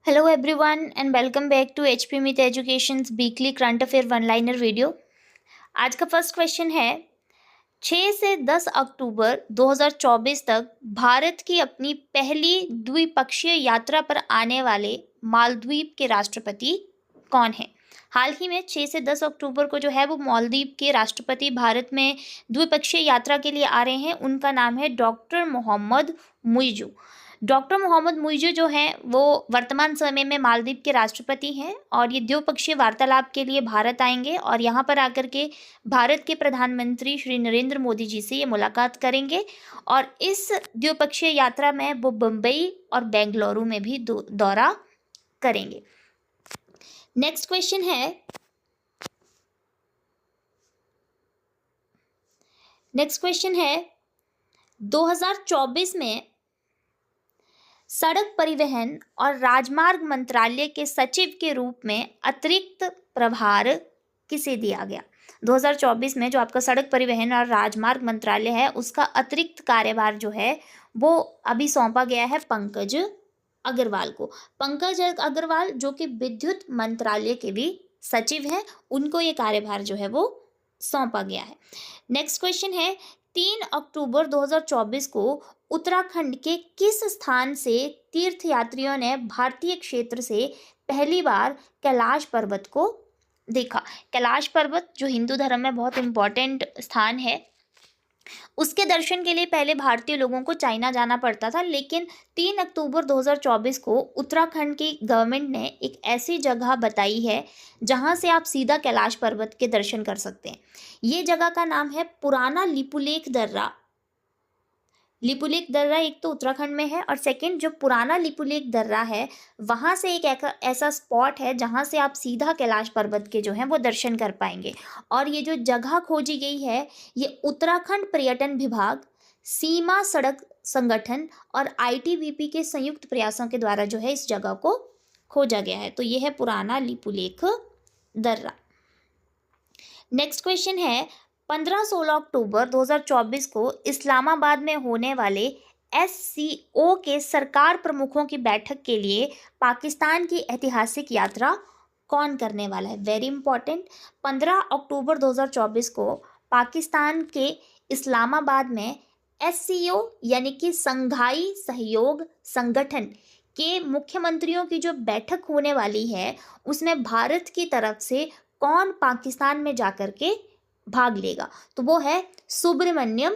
Hello everyone and welcome back to HP Meet Education's weekly current affair one liner video. आज का first question है 6 से 10 अक्टूबर 2024 तक भारत की अपनी पहली द्विपक्षीय यात्रा पर आने वाले मालदीव के राष्ट्रपति कौन हैं। हाल ही में 6 से 10 अक्टूबर को जो है वो मालदीव के राष्ट्रपति भारत में द्विपक्षीय यात्रा के लिए आ रहे हैं। उनका नाम है डॉक्टर मोहम्मद मुइज़ू। डॉक्टर मोहम्मद मुइज़ू जो हैं वो वर्तमान समय में मालदीव के राष्ट्रपति हैं और ये द्विपक्षीय वार्तालाप के लिए भारत आएंगे और यहाँ पर आकर के भारत के प्रधानमंत्री श्री नरेंद्र मोदी जी से ये मुलाकात करेंगे और इस द्विपक्षीय यात्रा में वो मुंबई और बेंगलुरु में भी दौरा करेंगे। नेक्स्ट क्वेश्चन है 2024 में सड़क परिवहन और राजमार्ग मंत्रालय के सचिव के रूप में अतिरिक्त प्रभार किसे दिया गया। 2024 में जो आपका सड़क परिवहन और राजमार्ग मंत्रालय है उसका अतिरिक्त कार्यभार जो है वो अभी सौंपा गया है पंकज अग्रवाल को। पंकज अग्रवाल जो कि विद्युत मंत्रालय के भी सचिव हैं, उनको ये कार्यभार जो है वो सौंपा गया है। नेक्स्ट क्वेश्चन है 3 अक्टूबर 2024 को उत्तराखंड के किस स्थान से तीर्थयात्रियों ने भारतीय क्षेत्र से पहली बार कैलाश पर्वत को देखा। कैलाश पर्वत जो हिंदू धर्म में बहुत इम्पोर्टेंट स्थान है, उसके दर्शन के लिए पहले भारतीय लोगों को चाइना जाना पड़ता था, लेकिन 3 अक्टूबर 2024 को उत्तराखंड की गवर्नमेंट ने एक ऐसी जगह बताई है जहां से आप सीधा कैलाश पर्वत के दर्शन कर सकते हैं। ये जगह का नाम है पुराना लिपुलेख दर्रा। लिपुलेख दर्रा एक तो उत्तराखंड में है और सेकंड जो पुराना लिपुलेख दर्रा है वहाँ से एक ऐसा स्पॉट है जहाँ से आप सीधा कैलाश पर्वत के जो हैं वो दर्शन कर पाएंगे। और ये जो जगह खोजी गई है ये उत्तराखंड पर्यटन विभाग, सीमा सड़क संगठन और ITBP के संयुक्त प्रयासों के द्वारा जो है इस जगह को खोजा गया है। तो ये है पुराना लिपुलेख दर्रा। नेक्स्ट क्वेश्चन है 15-16 अक्टूबर 2024 को इस्लामाबाद में होने वाले SCO के सरकार प्रमुखों की बैठक के लिए पाकिस्तान की ऐतिहासिक यात्रा कौन करने वाला है। वेरी इंपॉर्टेंट, 15 अक्टूबर 2024 को पाकिस्तान के इस्लामाबाद में SCO यानी कि संघाई सहयोग संगठन के मुख्यमंत्रियों की जो बैठक होने वाली है उसमें भारत की तरफ से कौन पाकिस्तान में जाकर के भाग लेगा। तो वो है सुब्रमण्यम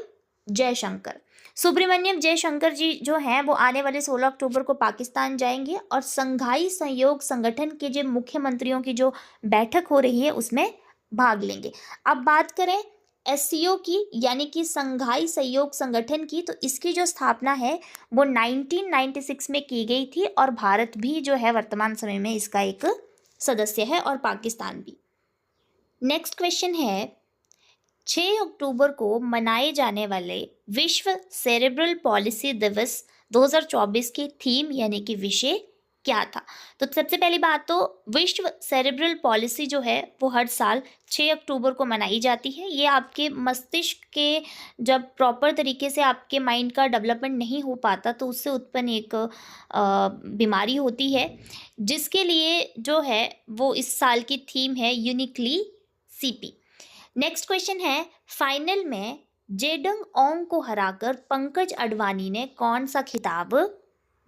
जयशंकर। सुब्रमण्यम जयशंकर जी जो हैं वो आने वाले 16 अक्टूबर को पाकिस्तान जाएंगे और संघाई सहयोग संगठन के जो मुख्यमंत्रियों की जो बैठक हो रही है उसमें भाग लेंगे। अब बात करें SCO की यानी कि संघाई सहयोग संगठन की, तो इसकी जो स्थापना है वो 1996 में की गई थी और भारत भी जो है वर्तमान समय में इसका एक सदस्य है और पाकिस्तान भी। नेक्स्ट क्वेश्चन है 6 अक्टूबर को मनाए जाने वाले विश्व सेरेब्रल पॉलिसी दिवस 2024 की थीम यानी कि विषय क्या था। तो सबसे पहली बात तो विश्व सेरेब्रल पॉलिसी जो है वो हर साल 6 अक्टूबर को मनाई जाती है। ये आपके मस्तिष्क के जब प्रॉपर तरीके से आपके माइंड का डेवलपमेंट नहीं हो पाता तो उससे उत्पन्न एक बीमारी होती है, जिसके लिए जो है वो इस साल की थीम है यूनिकली CP। नेक्स्ट क्वेश्चन है फाइनल में जेडंग ओंग को हराकर पंकज अडवाणी ने कौन सा खिताब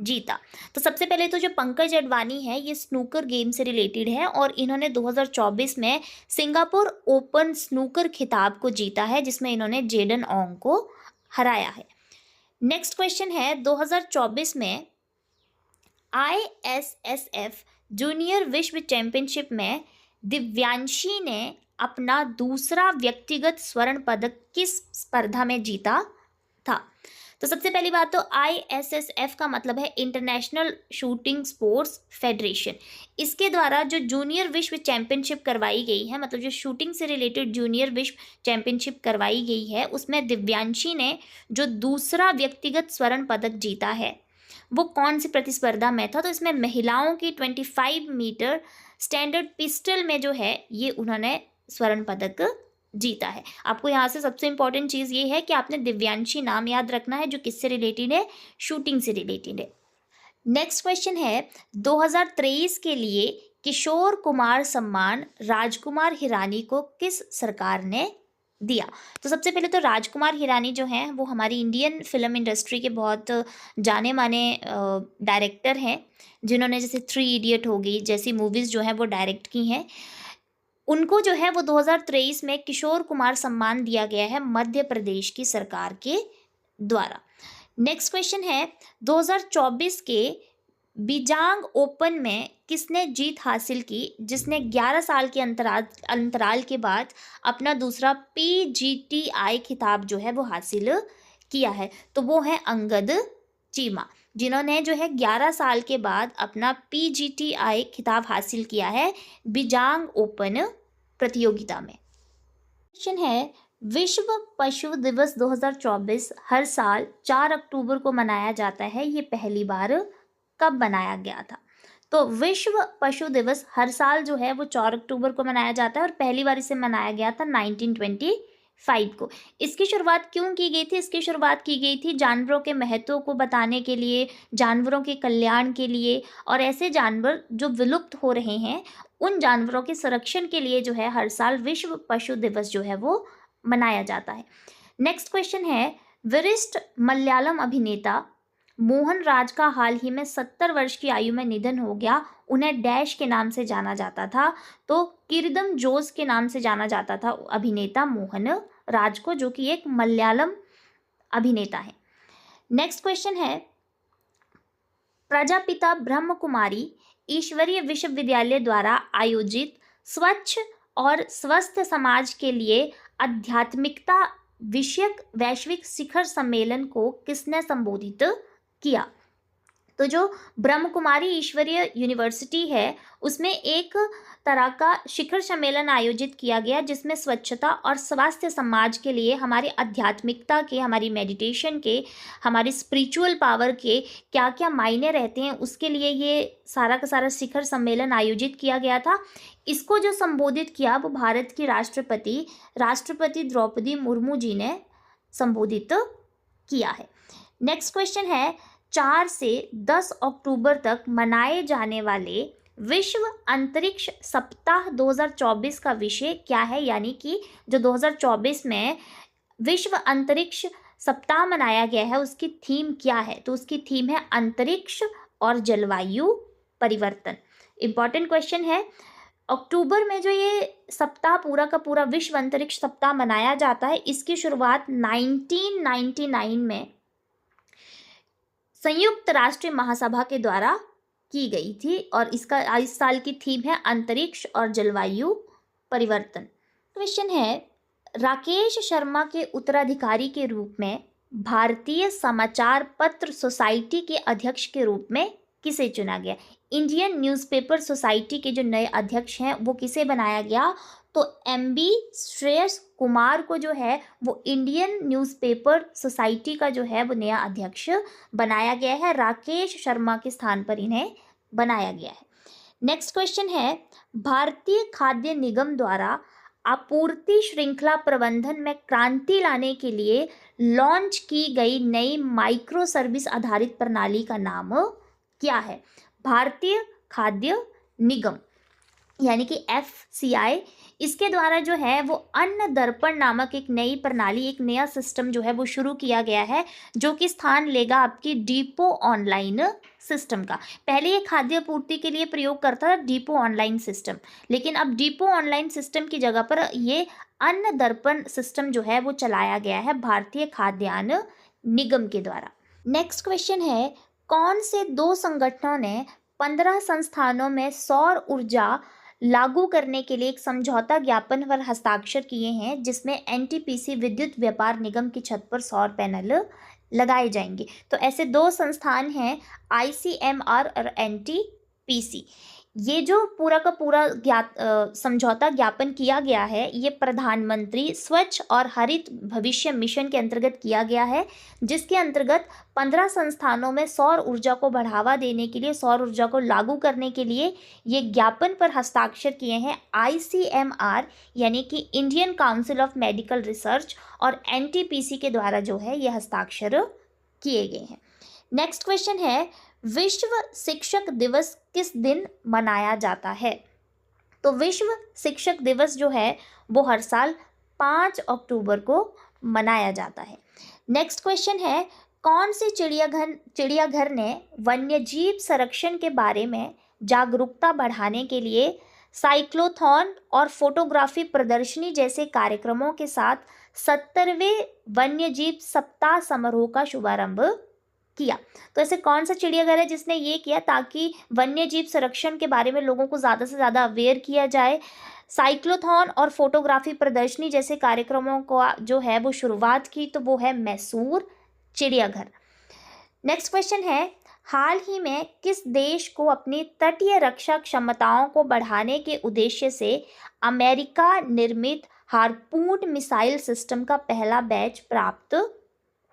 जीता। तो सबसे पहले तो जो पंकज अडवाणी है ये स्नूकर गेम से रिलेटेड है और इन्होंने 2024 में सिंगापुर ओपन स्नूकर खिताब को जीता है जिसमें इन्होंने जेडन ओंग को हराया है। नेक्स्ट क्वेश्चन है 2024 में ISSF जूनियर विश्व चैंपियनशिप में दिव्यांशी ने अपना दूसरा व्यक्तिगत स्वर्ण पदक किस स्पर्धा में जीता था। तो सबसे पहली बात तो ISSF का मतलब है इंटरनेशनल शूटिंग स्पोर्ट्स फेडरेशन। इसके द्वारा जो जूनियर विश्व चैंपियनशिप करवाई गई है, मतलब जो शूटिंग से रिलेटेड जूनियर विश्व चैंपियनशिप करवाई गई है उसमें दिव्यांशी ने जो दूसरा व्यक्तिगत स्वर्ण पदक जीता है वो कौन सी प्रतिस्पर्धा में था। तो इसमें महिलाओं की 25 मीटर स्टैंडर्ड पिस्टल में जो है ये उन्होंने स्वर्ण पदक जीता है। आपको यहाँ से सबसे इंपॉर्टेंट चीज़ ये है कि आपने दिव्यांशी नाम याद रखना है जो किससे रिलेटेड है, शूटिंग से रिलेटेड है। नेक्स्ट क्वेश्चन है 2023 के लिए किशोर कुमार सम्मान राजकुमार हिरानी को किस सरकार ने दिया? तो सबसे पहले तो राजकुमार हिरानी जो हैं वो हमारी इंडियन फिल्म इंडस्ट्री के बहुत जाने माने डायरेक्टर हैं, जिन्होंने जैसे थ्री इडियट हो गई जैसी मूवीज़ जो हैं वो डायरेक्ट की हैं। उनको जो है वो 2023 में किशोर कुमार सम्मान दिया गया है मध्य प्रदेश की सरकार के द्वारा। नेक्स्ट क्वेश्चन है 2024 के बीजांग ओपन में किसने जीत हासिल की, जिसने 11 साल के अंतराल के बाद अपना दूसरा PGTI खिताब जो है वो हासिल किया है? तो वो है अंगद चीमा, जिन्होंने जो है 11 साल के बाद अपना PGTI खिताब हासिल किया है बीजांग ओपन प्रतियोगिता में। क्वेश्चन है विश्व पशु दिवस 2024 हर साल 4 अक्टूबर को मनाया जाता है, ये पहली बार कब मनाया गया था? तो विश्व पशु दिवस हर साल जो है वो 4 अक्टूबर को मनाया जाता है और पहली बार इसे मनाया गया था 1925 को। इसकी शुरुआत क्यों की गई थी? इसकी शुरुआत की गई थी जानवरों के महत्व को बताने के लिए, जानवरों के कल्याण के लिए, और ऐसे जानवर जो विलुप्त हो रहे हैं उन जानवरों के संरक्षण के लिए जो है हर साल विश्व पशु दिवस जो है वो मनाया जाता है। नेक्स्ट क्वेश्चन है वरिष्ठ मलयालम अभिनेता मोहन राज का हाल ही में 70 वर्ष की आयु में निधन हो गया। उन्हें डैश के नाम से जाना जाता था, तो किरदम जोस के नाम से जाना जाता था अभिनेता मोहन राज को, जो कि एक मलयालम अभिनेता है। नेक्स्ट क्वेश्चन है प्रजापिता ब्रह्म कुमारी ईश्वरीय विश्वविद्यालय द्वारा आयोजित स्वच्छ और स्वस्थ समाज के लिए आध्यात्मिकता विषयक वैश्विक शिखर सम्मेलन को किसने संबोधित किया? तो जो ब्रह्म कुमारी ईश्वरीय यूनिवर्सिटी है उसमें एक तरह का शिखर सम्मेलन आयोजित किया गया, जिसमें स्वच्छता और स्वास्थ्य समाज के लिए हमारी आध्यात्मिकता के, हमारी मेडिटेशन के, हमारी स्पिरिचुअल पावर के क्या क्या मायने रहते हैं उसके लिए ये सारा का सारा शिखर सम्मेलन आयोजित किया गया था। इसको जो संबोधित किया वो भारत की राष्ट्रपति द्रौपदी मुर्मू जी ने संबोधित किया है। नेक्स्ट क्वेश्चन है 4 से 10 अक्टूबर तक मनाए जाने वाले विश्व अंतरिक्ष सप्ताह 2024 का विषय क्या है? यानी कि जो 2024 में विश्व अंतरिक्ष सप्ताह मनाया गया है उसकी थीम क्या है? तो उसकी थीम है अंतरिक्ष और जलवायु परिवर्तन। इंपॉर्टेंट क्वेश्चन है। अक्टूबर में जो ये सप्ताह पूरा का पूरा विश्व अंतरिक्ष सप्ताह मनाया जाता है, इसकी शुरुआत 1999 में संयुक्त राष्ट्र महासभा के द्वारा की गई थी और इसका इस साल की थीम है अंतरिक्ष और जलवायु परिवर्तन। क्वेश्चन है राकेश शर्मा के उत्तराधिकारी के रूप में भारतीय समाचार पत्र सोसाइटी के अध्यक्ष के रूप में किसे चुना गया? इंडियन न्यूज़पेपर सोसाइटी के जो नए अध्यक्ष हैं वो किसे बनाया गया? तो MB श्रेयस कुमार को जो है वो इंडियन न्यूज़पेपर सोसाइटी का जो है वो नया अध्यक्ष बनाया गया है। राकेश शर्मा के स्थान पर इन्हें बनाया गया है। नेक्स्ट क्वेश्चन है भारतीय खाद्य निगम द्वारा आपूर्ति श्रृंखला प्रबंधन में क्रांति लाने के लिए लॉन्च की गई नई माइक्रो सर्विस आधारित प्रणाली का नाम क्या है? भारतीय खाद्य निगम यानी कि FCI, इसके द्वारा जो है वो अन्न दर्पण नामक एक नई प्रणाली, एक नया सिस्टम जो है वो शुरू किया गया है, जो कि स्थान लेगा आपकी डिपो ऑनलाइन सिस्टम का। पहले ये खाद्य आपूर्ति के लिए प्रयोग करता था डिपो ऑनलाइन सिस्टम, लेकिन अब डिपो ऑनलाइन सिस्टम की जगह पर ये अन्न दर्पण सिस्टम जो है वो चलाया गया है भारतीय खाद्यान्न निगम के द्वारा। नेक्स्ट क्वेश्चन है कौन से 2 संगठनों ने 15 संस्थानों में सौर ऊर्जा लागू करने के लिए एक समझौता ज्ञापन पर हस्ताक्षर किए हैं, जिसमें NTPC विद्युत व्यापार निगम की छत पर सौर पैनल लगाए जाएंगे? तो ऐसे 2 संस्थान हैं ICMR और NTPC। ये जो पूरा का पूरा समझौता ज्ञापन किया गया है ये प्रधानमंत्री स्वच्छ और हरित भविष्य मिशन के अंतर्गत किया गया है, जिसके अंतर्गत 15 संस्थानों में सौर ऊर्जा को बढ़ावा देने के लिए, सौर ऊर्जा को लागू करने के लिए ये ज्ञापन पर हस्ताक्षर किए हैं ICMR यानी कि Indian council of medical research और NTPC के द्वारा जो है ये हस्ताक्षर किए गए हैं। नेक्स्ट क्वेश्चन है विश्व शिक्षक दिवस किस दिन मनाया जाता है? तो विश्व शिक्षक दिवस जो है वो हर साल 5 अक्टूबर को मनाया जाता है। नेक्स्ट क्वेश्चन है, कौन से चिड़ियाघर ने वन्यजीव संरक्षण के बारे में जागरूकता बढ़ाने के लिए साइक्लोथॉन और फोटोग्राफी प्रदर्शनी जैसे कार्यक्रमों के साथ 70वें वन्यजीव सप्ताह समारोह का शुभारंभ किया? तो ऐसे कौन सा चिड़ियाघर है जिसने ये किया ताकि वन्यजीव संरक्षण के बारे में लोगों को ज़्यादा से ज़्यादा अवेयर किया जाए? साइक्लोथॉन और फोटोग्राफी प्रदर्शनी जैसे कार्यक्रमों को जो है वो शुरुआत की, तो वो है मैसूर चिड़ियाघर। नेक्स्ट क्वेश्चन है, हाल ही में किस देश को अपनी तटीय रक्षा क्षमताओं को बढ़ाने के उद्देश्य से अमेरिका निर्मित हार्पून मिसाइल सिस्टम का पहला बैच प्राप्त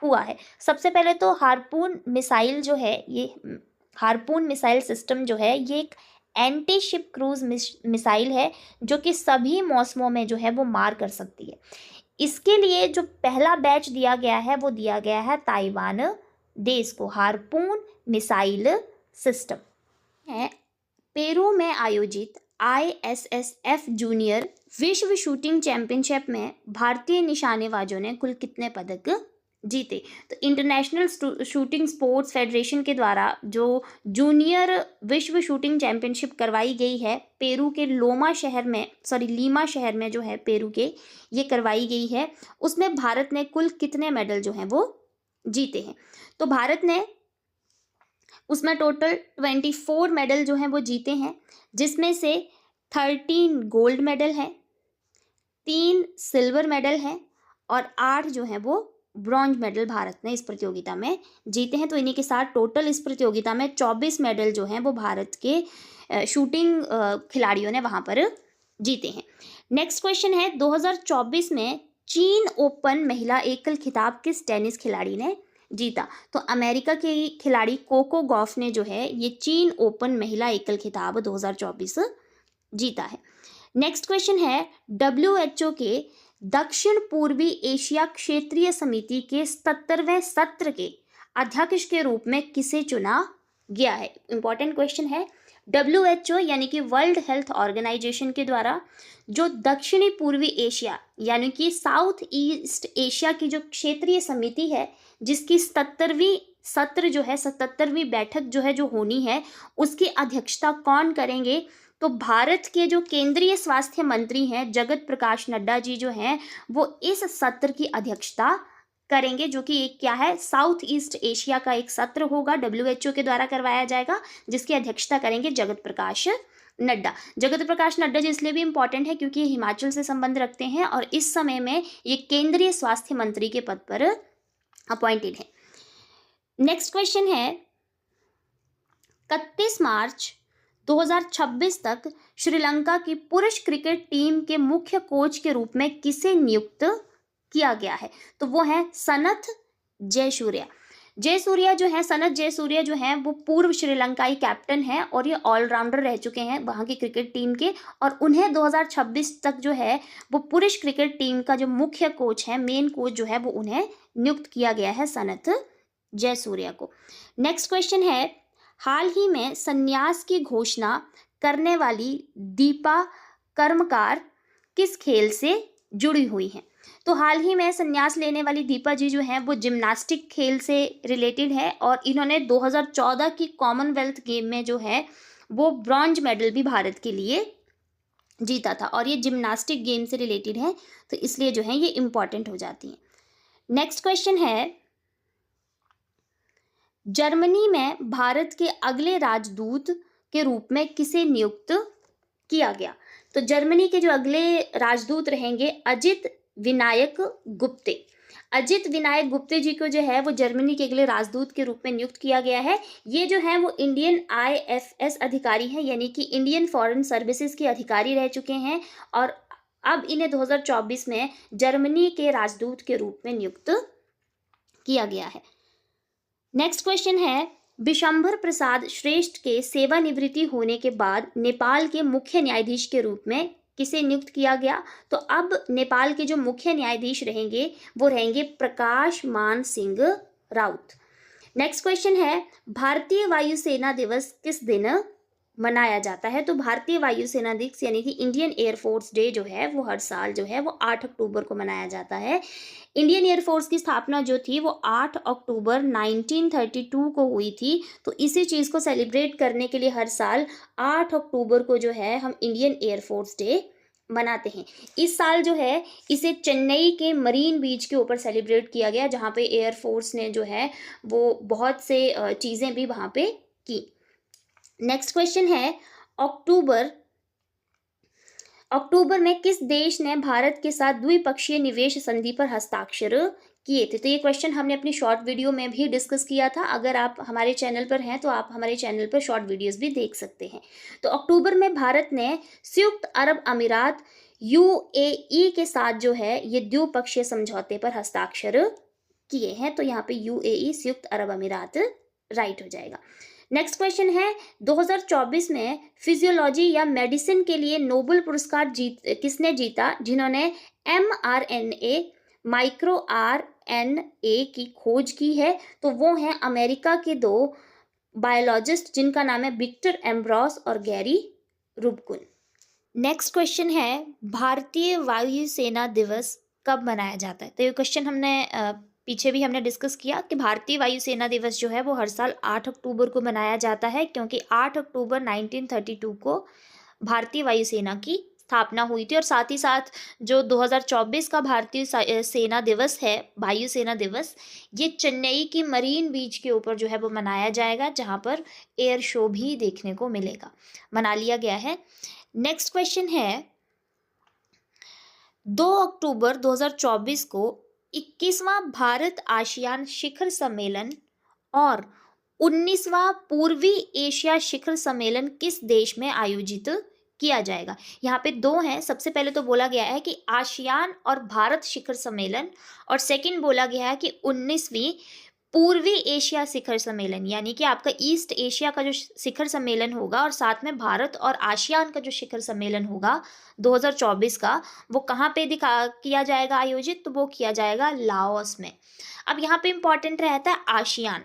हुआ है? सबसे पहले तो हार्पून मिसाइल जो है, ये हार्पून मिसाइल सिस्टम जो है ये एक एंटी शिप क्रूज मिसाइल है जो कि सभी मौसमों में जो है वो मार कर सकती है। इसके लिए जो पहला बैच दिया गया है वो दिया गया है ताइवान देश को, हार्पून मिसाइल सिस्टम है। पेरू में आयोजित ISSF जूनियर विश्व शूटिंग चैंपियनशिप में भारतीय निशानेबाजों ने कुल कितने पदक जीते? तो इंटरनेशनल शूटिंग स्पोर्ट्स फेडरेशन के द्वारा जो जूनियर विश्व शूटिंग चैंपियनशिप करवाई गई है पेरू के लीमा शहर में जो है पेरू के, ये करवाई गई है। उसमें भारत ने कुल कितने मेडल जो हैं वो जीते हैं? तो भारत ने उसमें टोटल 24 मेडल जो हैं वो जीते हैं, जिसमें से 13 गोल्ड मेडल हैं, 3 सिल्वर मेडल हैं और 8 जो हैं वो ब्रॉन्ज मेडल भारत ने इस प्रतियोगिता में जीते हैं। तो इन्हीं के साथ टोटल इस प्रतियोगिता में 24 मेडल जो हैं वो भारत के शूटिंग खिलाड़ियों ने वहाँ पर जीते हैं। नेक्स्ट क्वेश्चन है, 2024 में चीन ओपन महिला एकल खिताब किस टेनिस खिलाड़ी ने जीता? तो अमेरिका के खिलाड़ी कोको गॉफ ने जो है ये चीन ओपन महिला एकल खिताब 2024 जीता है। नेक्स्ट क्वेश्चन है, WHO के दक्षिण पूर्वी एशिया क्षेत्रीय समिति के 77वें सत्र के अध्यक्ष के रूप में किसे चुना गया है? इंपॉर्टेंट क्वेश्चन है। WHO यानी कि वर्ल्ड हेल्थ ऑर्गेनाइजेशन के द्वारा जो दक्षिणी पूर्वी एशिया यानी कि साउथ ईस्ट एशिया की जो क्षेत्रीय समिति है, जिसकी 77वीं बैठक जो है जो होनी है, उसकी अध्यक्षता कौन करेंगे? तो भारत के जो केंद्रीय स्वास्थ्य मंत्री हैं जगत प्रकाश नड्डा जी जो हैं वो इस सत्र की अध्यक्षता करेंगे, जो कि एक क्या है, साउथ ईस्ट एशिया का एक सत्र होगा, WHO के द्वारा करवाया जाएगा, जिसकी अध्यक्षता करेंगे जगत प्रकाश नड्डा। जगत प्रकाश नड्डा जी इसलिए भी इम्पॉर्टेंट है क्योंकि ये हिमाचल से संबंध रखते हैं और इस समय में ये केंद्रीय स्वास्थ्य मंत्री के पद पर अपॉइंटेड है। नेक्स्ट क्वेश्चन है, 31 मार्च 2026 तक श्रीलंका की पुरुष क्रिकेट टीम के मुख्य कोच के रूप में किसे नियुक्त किया गया है? तो वो है सनथ जयसूर्या। सनथ जयसूर्या जो है वो पूर्व श्रीलंकाई कैप्टन है और ये ऑलराउंडर रह चुके हैं वहाँ की क्रिकेट टीम के, और उन्हें 2026 तक जो है वो पुरुष क्रिकेट टीम का जो मुख्य कोच है, मेन कोच जो है वो उन्हें नियुक्त किया गया है, सनथ जयसूर्या को। नेक्स्ट क्वेश्चन है, हाल ही में संन्यास की घोषणा करने वाली दीपा कर्मकार किस खेल से जुड़ी हुई हैं? तो हाल ही में संन्यास लेने वाली दीपा जी जो हैं वो जिम्नास्टिक खेल से रिलेटेड है और इन्होंने 2014 की कॉमनवेल्थ गेम में जो है वो ब्रॉन्ज मेडल भी भारत के लिए जीता था और ये जिम्नास्टिक गेम से रिलेटेड है, तो इसलिए जो है ये इम्पॉर्टेंट हो जाती हैं। नेक्स्ट क्वेश्चन है, जर्मनी में भारत के अगले राजदूत के रूप में किसे नियुक्त किया गया? तो जर्मनी के जो अगले राजदूत रहेंगे अजित विनायक गुप्ते जी को जो है वो जर्मनी के अगले राजदूत के रूप में नियुक्त किया गया है। ये जो है वो इंडियन IFS अधिकारी हैं, यानी कि इंडियन फॉरेन सर्विसेज के अधिकारी रह चुके हैं और अब इन्हें 2024 में जर्मनी के राजदूत के रूप में नियुक्त किया गया है। नेक्स्ट क्वेश्चन है, बिशंबर प्रसाद श्रेष्ठ के सेवानिवृत्ति होने के बाद नेपाल के मुख्य न्यायाधीश के रूप में किसे नियुक्त किया गया? तो अब नेपाल के जो मुख्य न्यायाधीश रहेंगे वो रहेंगे प्रकाश मान सिंह राउत। नेक्स्ट क्वेश्चन है, भारतीय वायुसेना दिवस किस दिन मनाया जाता है? तो भारतीय वायुसेना दिवस यानी कि इंडियन एयरफोर्स डे जो है वो हर साल जो है वो 8 अक्टूबर को मनाया जाता है। इंडियन एयरफोर्स की स्थापना जो थी वो 8 अक्टूबर 1932 को हुई थी। तो इसी चीज़ को सेलिब्रेट करने के लिए हर साल 8 अक्टूबर को जो है हम इंडियन एयरफोर्स डे मनाते हैं। इस साल जो है इसे चेन्नई के मरीन बीच के ऊपर सेलिब्रेट किया गया, जहाँ पे एयरफोर्स ने जो है वो बहुत से चीज़ें भी वहाँ पे की। नेक्स्ट क्वेश्चन है, अक्टूबर अक्टूबर में किस देश ने भारत के साथ द्विपक्षीय निवेश संधि पर हस्ताक्षर किए थे? तो ये क्वेश्चन हमने अपनी शॉर्ट वीडियो में भी डिस्कस किया था। अगर आप हमारे चैनल पर हैं तो आप हमारे चैनल पर शॉर्ट वीडियोस भी देख सकते हैं। तो अक्टूबर में भारत ने संयुक्त अरब अमीरात यूएई के साथ जो है ये द्विपक्षीय समझौते पर हस्ताक्षर किए हैं। तो यहाँ पे यूएई संयुक्त अरब अमीरात राइट हो जाएगा। नेक्स्ट क्वेश्चन है, 2024 में फिजियोलॉजी या मेडिसिन के लिए नोबेल पुरस्कार किसने जीता, जिन्होंने mRNA माइक्रो RNA की खोज की है? तो वो हैं अमेरिका के 2 बायोलॉजिस्ट जिनका नाम है विक्टर एम्ब्रॉस और गैरी रुबकुन। नेक्स्ट क्वेश्चन है, भारतीय वायुसेना दिवस कब मनाया जाता है? तो ये क्वेश्चन हमने पीछे भी हमने डिस्कस किया कि भारतीय वायुसेना दिवस जो है वो हर साल 8 अक्टूबर को मनाया जाता है, क्योंकि 8 अक्टूबर 1932 को भारतीय वायुसेना की स्थापना हुई थी। और साथ ही साथ जो 2024 का भारतीय सेना दिवस है, वायुसेना दिवस, ये चेन्नई की मरीन बीच के ऊपर जो है वो मनाया जाएगा, जहाँ पर एयर शो भी देखने को मिलेगा, मना लिया गया है। नेक्स्ट क्वेश्चन है, 2 अक्टूबर 2024 को 21वां भारत आसियान शिखर सम्मेलन और 19वां पूर्वी एशिया शिखर सम्मेलन किस देश में आयोजित किया जाएगा? यहाँ पे 2 हैं। सबसे पहले तो बोला गया है कि आसियान और भारत शिखर सम्मेलन, और सेकंड बोला गया है कि 19वीं पूर्वी एशिया शिखर सम्मेलन, यानी कि आपका ईस्ट एशिया का जो शिखर सम्मेलन होगा और साथ में भारत और आसियान का जो शिखर सम्मेलन होगा 2024 का, वो कहाँ पे किया जाएगा आयोजित? तो वो किया जाएगा लाओस में। अब यहाँ पे इंपॉर्टेंट रहता है आसियान।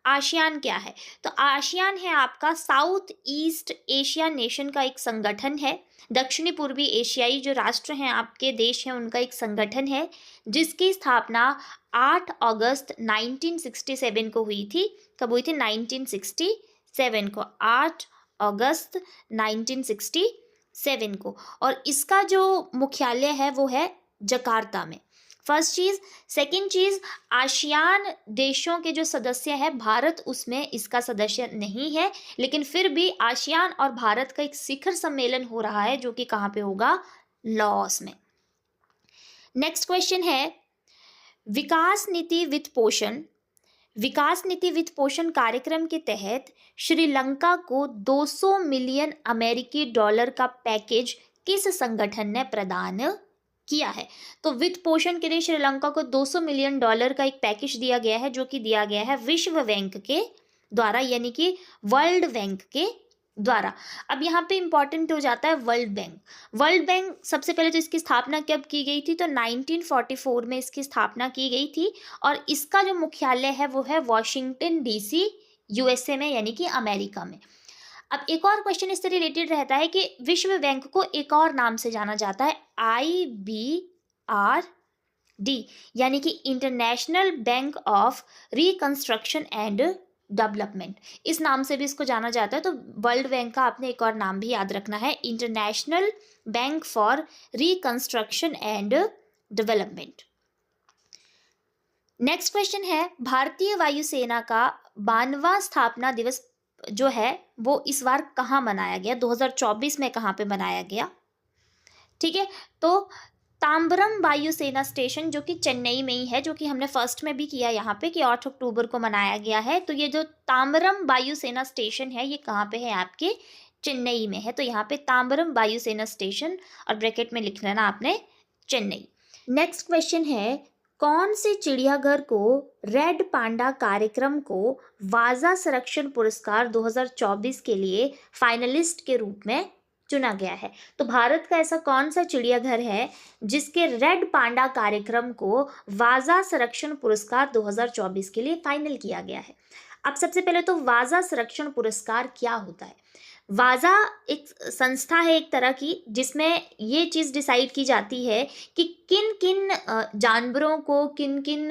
आसियान क्या है? तो आसियान है आपका साउथ ईस्ट एशिया नेशन का एक संगठन है। दक्षिणी पूर्वी एशियाई जो राष्ट्र हैं, आपके देश हैं, उनका एक संगठन है जिसकी स्थापना 8 अगस्त 1967 को हुई थी। कब हुई थी? 1967 को, 8 अगस्त 1967 को। और इसका जो मुख्यालय है वो है जकार्ता में। फर्स्ट चीज़। सेकंड चीज़, आसियान देशों के जो सदस्य हैं, भारत उसमें इसका सदस्य नहीं है, लेकिन फिर भी आसियान और भारत का एक शिखर सम्मेलन हो रहा है जो कि कहाँ पे होगा? लाओस में। नेक्स्ट क्वेश्चन है, विकास नीति वित्त पोषण। विकास नीति वित्त पोषण कार्यक्रम के तहत श्रीलंका को 200 मिलियन अमेरिकी डॉलर का पैकेज किस संगठन ने प्रदान किया है? तो वित्त पोषण के लिए श्रीलंका को 200 मिलियन डॉलर का एक पैकेज दिया गया है, जो कि दिया गया है विश्व बैंक के द्वारा, यानी कि वर्ल्ड बैंक के द्वारा। अब यहाँ पे इंपॉर्टेंट हो जाता है वर्ल्ड बैंक। वर्ल्ड बैंक सबसे पहले तो इसकी स्थापना कब की गई थी? तो 1944 में इसकी स्थापना की गई थी, और इसका जो मुख्यालय है वो है वॉशिंगटन DC USA में, यानी कि अमेरिका में। अब एक और क्वेश्चन इससे रिलेटेड रहता है कि विश्व बैंक को एक और नाम से जाना जाता है IBRD, यानी कि international bank of reconstruction and development. इस नाम से भी इसको जाना जाता है। तो वर्ल्ड बैंक का आपने एक और नाम भी याद रखना है, international bank for reconstruction and development. Next question है, भारतीय वायुसेना का 92वां स्थापना दिवस जो है वो इस बार कहाँ मनाया गया? 2024 में कहाँ पे मनाया गया? ठीक है, तो तांबरम वायुसेना स्टेशन जो कि चेन्नई में ही है, जो कि हमने फर्स्ट में भी किया यहाँ पे कि 8 अक्टूबर को मनाया गया है। तो ये जो तांबरम वायुसेना स्टेशन है ये कहाँ पे है? आपके चेन्नई में है। तो यहाँ पे तांबरम वायुसेना स्टेशन, और ब्रैकेट में लिख लेना आपने चेन्नई। नेक्स्ट क्वेश्चन है, कौन से चिड़ियाघर को रेड पांडा कार्यक्रम को वाजा संरक्षण पुरस्कार 2024 के लिए फाइनलिस्ट के रूप में चुना गया है। तो भारत का ऐसा कौन सा चिड़ियाघर है जिसके रेड पांडा कार्यक्रम को वाजा संरक्षण पुरस्कार 2024 के लिए फाइनल किया गया है? अब सबसे पहले तो वाजा संरक्षण पुरस्कार क्या होता है? वाजा एक संस्था है एक तरह की, जिसमें ये चीज़ डिसाइड की जाती है कि किन किन जानवरों को, किन किन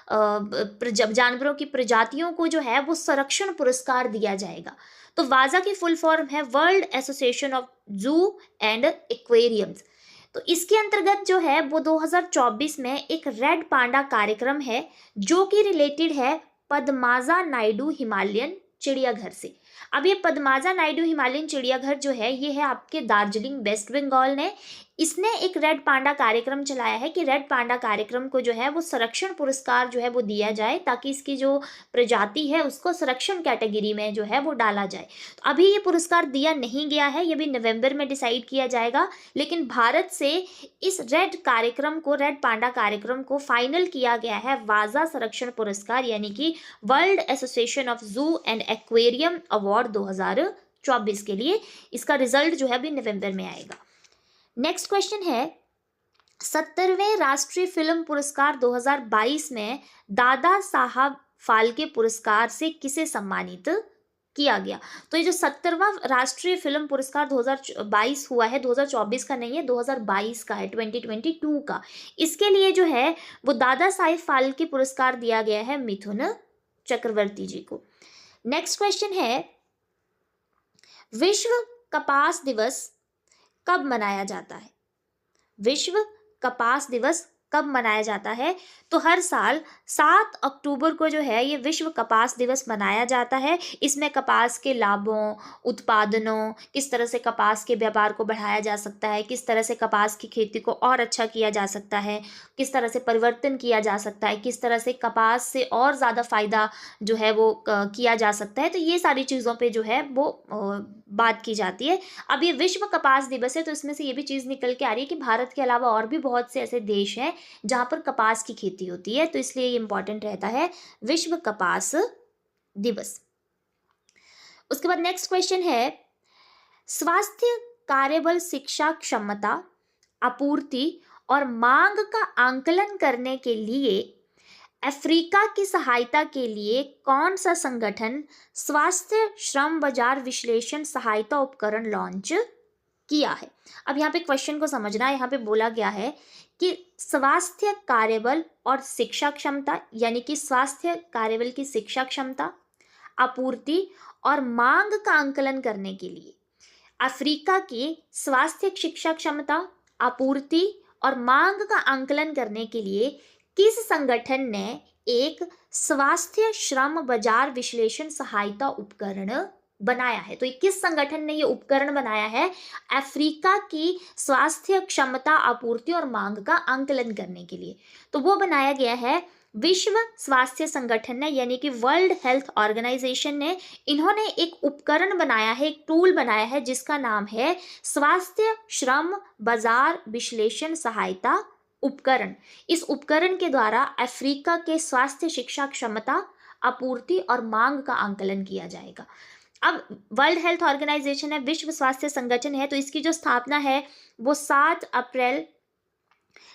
जानवरों की प्रजातियों को जो है वो संरक्षण पुरस्कार दिया जाएगा। तो वाजा की फुल फॉर्म है वर्ल्ड एसोसिएशन ऑफ जू एंड एक्वेरियम्स। तो इसके अंतर्गत जो है वो 2024 में एक रेड पांडा कार्यक्रम है जो कि रिलेटेड है पद्माजा नायडू हिमालयन चिड़ियाघर से। अब ये पद्माजा नायडू हिमालयन चिड़ियाघर जो है ये है आपके दार्जिलिंग वेस्ट बंगाल ने। इसने एक रेड पांडा कार्यक्रम चलाया है कि रेड पांडा कार्यक्रम को जो है वो संरक्षण पुरस्कार जो है वो दिया जाए, ताकि इसकी जो प्रजाति है उसको संरक्षण कैटेगरी में जो है वो डाला जाए। तो अभी ये पुरस्कार दिया नहीं गया है, ये भी नवंबर में डिसाइड किया जाएगा। लेकिन भारत से इस रेड पांडा कार्यक्रम को फाइनल किया गया है वाजा संरक्षण पुरस्कार, यानी कि वर्ल्ड एसोसिएशन ऑफ जू एंड एक्वेरियम अवार्ड 2024 के लिए। इसका रिजल्ट जो है अभी नवंबर में आएगा। नेक्स्ट क्वेश्चन है 70वें राष्ट्रीय फिल्म पुरस्कार 2022 में दादा साहब फाल्के पुरस्कार से किसे सम्मानित किया गया? तो ये जो 70वां राष्ट्रीय फिल्म पुरस्कार 2022 हुआ है, 2024 का नहीं है, 2022 का है, 2022 का। इसके लिए जो है वो दादा साहेब फाल्के पुरस्कार दिया गया है मिथुन चक्रवर्ती जी को। नेक्स्ट क्वेश्चन है विश्व कपास दिवस कब मनाया जाता है? विश्व कपास दिवस कब मनाया जाता है? तो हर साल 7 अक्टूबर को जो है ये विश्व कपास दिवस मनाया जाता है। इसमें कपास के लाभों, उत्पादनों, किस तरह से कपास के व्यापार को बढ़ाया जा सकता है, किस तरह से कपास की खेती को और अच्छा किया जा सकता है, किस तरह से परिवर्तन किया जा सकता है, किस तरह से कपास से और ज़्यादा फ़ायदा जो है वो किया जा सकता है। तो ये सारी चीज़ों पे जो है वो बात की जाती है। अब ये विश्व कपास दिवस है तो इसमें से ये भी चीज़ निकल के आ रही है कि भारत के अलावा और भी बहुत से ऐसे देश हैं जहाँ पर कपास की खेती होती है, तो इसलिए ये इंपॉर्टेंट रहता है विश्व कपास दिवस। उसके बाद नेक्स्ट क्वेश्चन है स्वास्थ्य कार्यबल शिक्षा क्षमता, आपूर्ति और मांग का आंकलन करने के लिए अफ्रीका की सहायता के लिए कौन सा संगठन स्वास्थ्य श्रम बाजार विश्लेषण सहायता उपकरण लॉन्च किया है? अब यहाँ पे क्वेश्चन को समझना, यहाँ पे बोला गया है कि स्वास्थ्य कार्यबल और शिक्षा क्षमता, यानी कि स्वास्थ्य कार्यबल की शिक्षा क्षमता, आपूर्ति और मांग का आंकलन करने के लिए अफ्रीका की स्वास्थ्य शिक्षा क्षमता, आपूर्ति और मांग का आंकलन करने के लिए किस संगठन ने एक स्वास्थ्य श्रम बाजार विश्लेषण सहायता उपकरण बनाया है? तो किस संगठन ने ये उपकरण बनाया है अफ्रीका की स्वास्थ्य क्षमता, आपूर्ति और मांग का आंकलन करने के लिए? तो वो बनाया गया है विश्व स्वास्थ्य संगठन ने, यानी कि वर्ल्ड हेल्थ ऑर्गेनाइजेशन ने। इन्होंने एक उपकरण बनाया है, एक टूल बनाया है जिसका नाम है स्वास्थ्य श्रम बाजार विश्लेषण सहायता उपकरण। इस उपकरण के द्वारा अफ्रीका के स्वास्थ्य शिक्षा क्षमता, आपूर्ति और मांग का आंकलन किया जाएगा। अब वर्ल्ड हेल्थ ऑर्गेनाइजेशन है, विश्व स्वास्थ्य संगठन है, तो इसकी जो स्थापना है वो 7 अप्रैल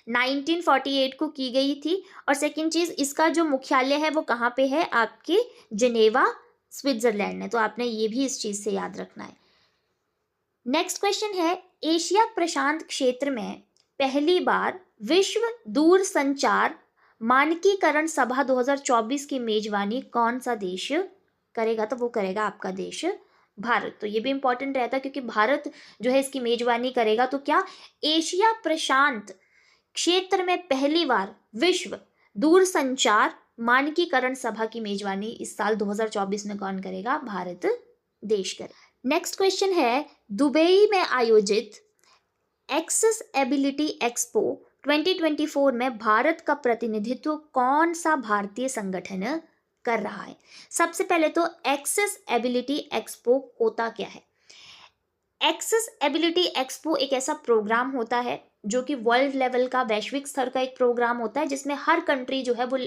1948 को की गई थी। और सेकंड चीज़, इसका जो मुख्यालय है वो कहाँ पे है? आपके जिनेवा स्विट्जरलैंड में। तो आपने ये भी इस चीज़ से याद रखना है। नेक्स्ट क्वेश्चन है एशिया प्रशांत क्षेत्र में पहली बार विश्व दूरसंचार मानकीकरण सभा 2024 की मेजबानी कौन सा देश करेगा? तो वो करेगा आपका देश भारत। तो ये भी इंपॉर्टेंट रहता है क्योंकि भारत जो है इसकी मेजबानी करेगा। तो क्या एशिया प्रशांत क्षेत्र में पहली बार विश्व दूरसंचार मानकीकरण सभा की मेजबानी इस साल 2024 में कौन करेगा? भारत देश करेगा। नेक्स्ट क्वेश्चन है दुबई में आयोजित एक्सेसिबिलिटी एक्सपो 2024 में भारत का प्रतिनिधित्व कौन सा भारतीय संगठन कर रहा है? सबसे पहले तो एक्सेसिबिलिटी एक्सपो होता क्या है? एक्सेसिबिलिटी एक्सपो एक ऐसा प्रोग्राम होता है जो कि वर्ल्ड लेवल का, वैश्विक स्तर का एक प्रोग्राम होता है, जिसमें हर कंट्री जो है वो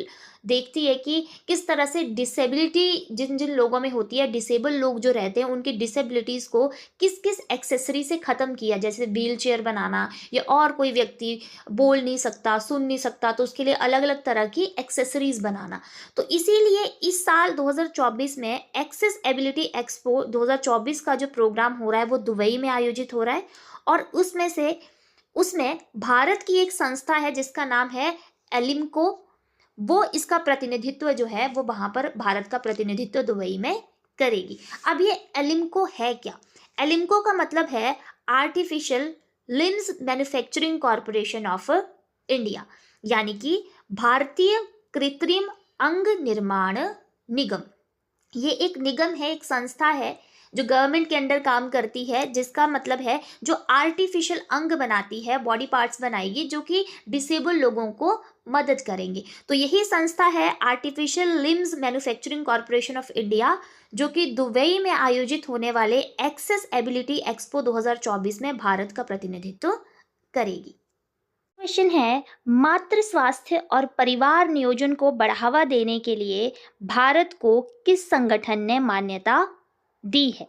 देखती है कि किस तरह से डिसेबिलिटी जिन जिन लोगों में होती है, डिसेबल लोग जो रहते हैं, उनकी डिसेबिलिटीज़ को किस किस एक्सेसरी से ख़त्म किया, जैसे व्हील चेयर बनाना, या और कोई व्यक्ति बोल नहीं सकता, सुन नहीं सकता, तो उसके लिए अलग अलग तरह की एक्सेसरीज बनाना। तो इसीलिए इस साल 2024 में एक्सेस एबिलिटी एक्सपो 2024 का जो प्रोग्राम हो रहा है वो दुबई में आयोजित हो रहा है, और उसमें भारत की एक संस्था है जिसका नाम है एलिम्को, वो इसका प्रतिनिधित्व जो है वो वहाँ पर भारत का प्रतिनिधित्व दुबई में करेगी। अब ये एलिम्को है क्या? एलिम्को का मतलब है artificial limbs manufacturing corporation of India, यानी कि भारतीय कृत्रिम अंग निर्माण निगम। ये एक निगम है, एक संस्था है जो गवर्नमेंट के अंडर काम करती है, जिसका मतलब है जो आर्टिफिशियल अंग बनाती है, बॉडी पार्ट्स बनाएगी जो कि डिसेबल लोगों को मदद करेंगे। तो यही संस्था है artificial limbs manufacturing corporation of India, जो कि दुबई में आयोजित होने वाले एक्सेस एबिलिटी एक्सपो 2024 में भारत का प्रतिनिधित्व करेगी। क्वेश्चन है, मातृ स्वास्थ्य और परिवार नियोजन को बढ़ावा देने के लिए भारत को किस संगठन ने मान्यता दी है?